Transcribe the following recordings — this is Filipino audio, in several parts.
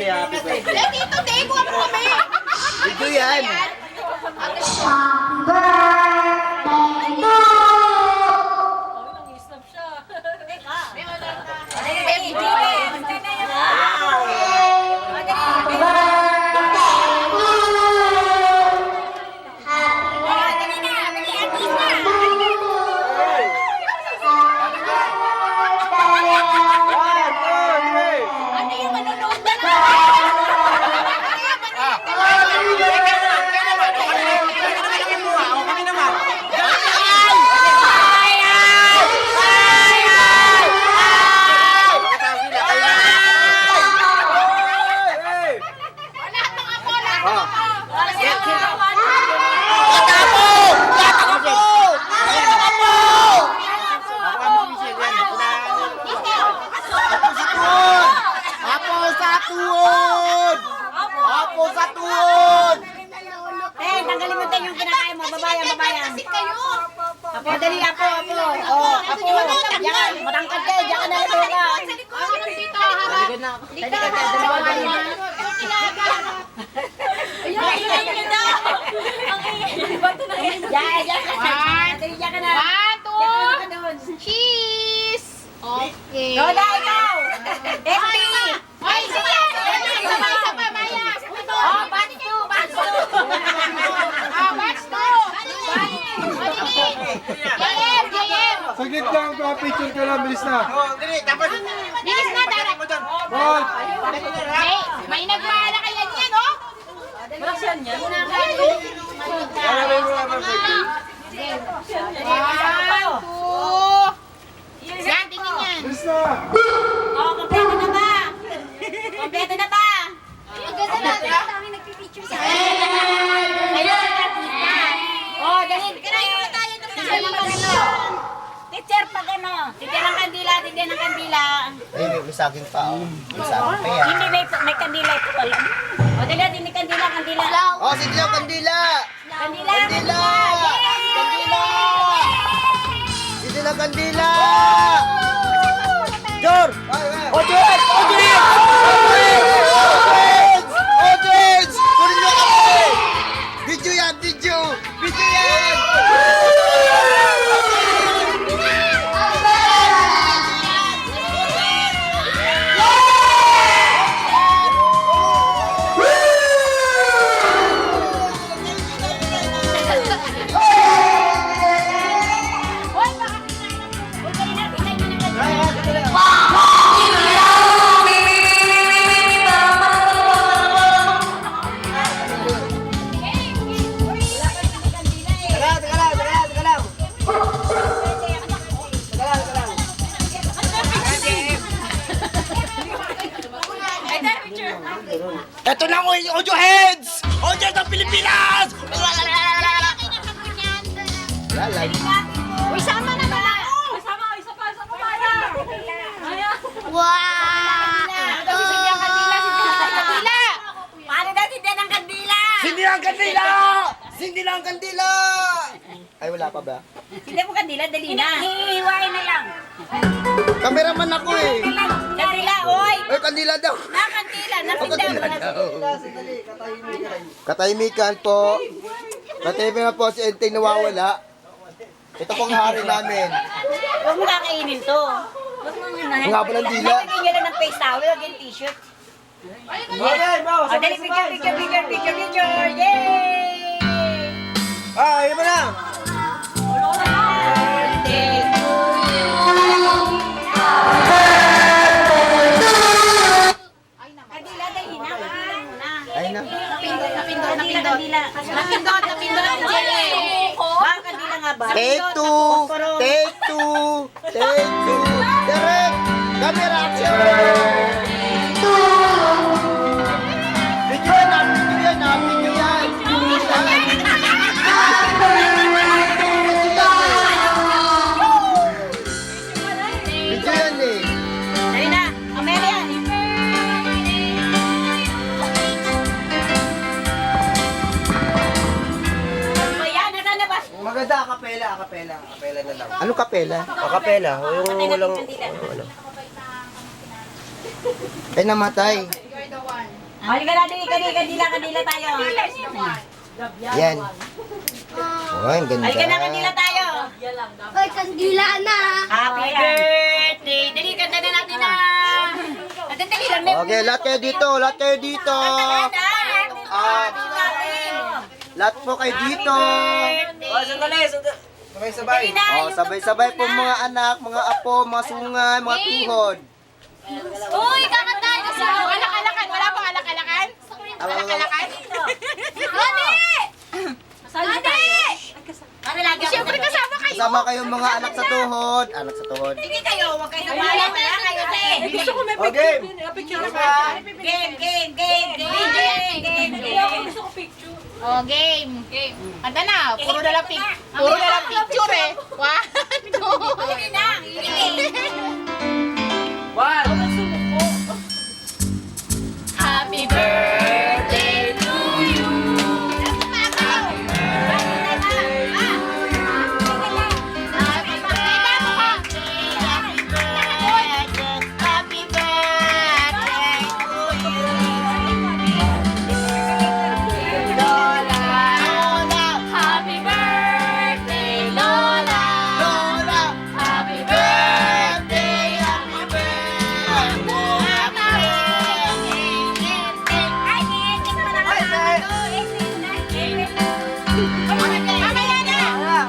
happy birthday. Dito, Dave, huwag mo kami. Video yan. Tanggalin mo tayo yung kinakain mo, babayan. Apo, dali, apo. Oh, apo. Yan, matangkad kayo, diyan ka na ito ka. Talikod na. Dalawa dali. Diyan ka na. 1, 2, cheese! Okay. Lola, ikaw! Esti! Ay, sige! Isa pa, Maya! Oh, batch 2! Batch 2! JM! Saglit lang, picture ka lang, bilis na. Bilis na, tara! Ball! May nagmahala kaya niyan, oh! Malakas yan yan? Wow! Yan, tingin yan! Bilis na! Oh, kompleto na ba? Kompleto na ba? Ang ganda natin. Ang dami nagpipicture sa akin. Ayun, artista. Oh, dahil kinain mo tayo ng kandila. Teacher, pag ano? Teacher ng kandila, teacher ng kandila. Ay, may saging pa. May saging pa yan. Hindi, may kandila ito pala. O, dala, hindi kandila. Oh, sige lang, kandila! Kandila! Kandila! Kandila! Sige lang, kandila! Jor! Audience! Kunin nyo kami! Video yan! Video yan! Ito na ang Audio Heads! Audio ng Pilipinas! Uy, sama na ba? Sama, isa pa. Wow! Kandila! Paano natin din ang kandila? Sindi lang kandila! Ay, wala pa ba? Hindi mo kandila, dali na. Hihiwain na lang. Kameraman ako eh! Kandila, oy! Ay, kandila daw! Nakandila, Kandila daw! Katahimikan po. Katahimikan po si Enteng nawawala. Ito pong hari namin. Huwag mo kakainin to. Huwag mo nga. Ang haba ng dila. Lagyan nyo lang ng face towel, huwag yung t-shirt. Dali, picture! Yay! Ah, ayun mo na! Birthday to you. Kandila, dali na. Kandila muna. Ayun na. Napindot. Bang kandila nga ba? Take two! Direct! Camera action! Video yan! Video yan eh! Dali na. Mamaya yan. Ayan, nasaan na ba? Maganda, akapela na lang. Ano kapela? Akapela, yung walang... Ay, namatay. You're the one. Halika na, kadila tayo. Yan. Oh, ang ganda. Halika na, kadila tayo. Hoy, kandila na. Happy birthday! Dali, kanta na natin na. At dali lang. Okay, lahat kayo dito, lahat kayo dito. Lahat po kayo dito. Sabay-sabay. Oh, sabay-sabay po mga anak, mga apo, mga sungay, mga tuhod. Uy, kakantahan ka sa alak-alakan. Wala pong alak-alakan? Alak-alakan? Gani! Gani! Siyempre kasama kayo. Kasama kayong mga anak sa tuhod. Anak sa tuhod. Sige kayo, huwag kayo sumali. Wala kayo, te. Gusto ko may Okay. Game. Oh, game. Anda na, puro na lang picture eh. 1, 2. Sige na. Happy birthday to you. Happy birthday to you. Lola. Happy birthday, Lola. Happy birthday, happy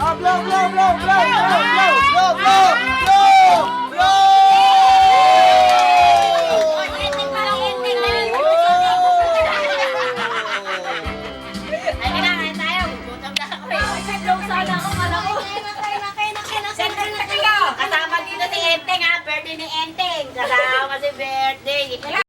Oh, blow, blow, blow, blow, blow, blow, blow, blow, blow. Kasama dito si Enteng ha, birthday ni Enteng. Kasama si birthday.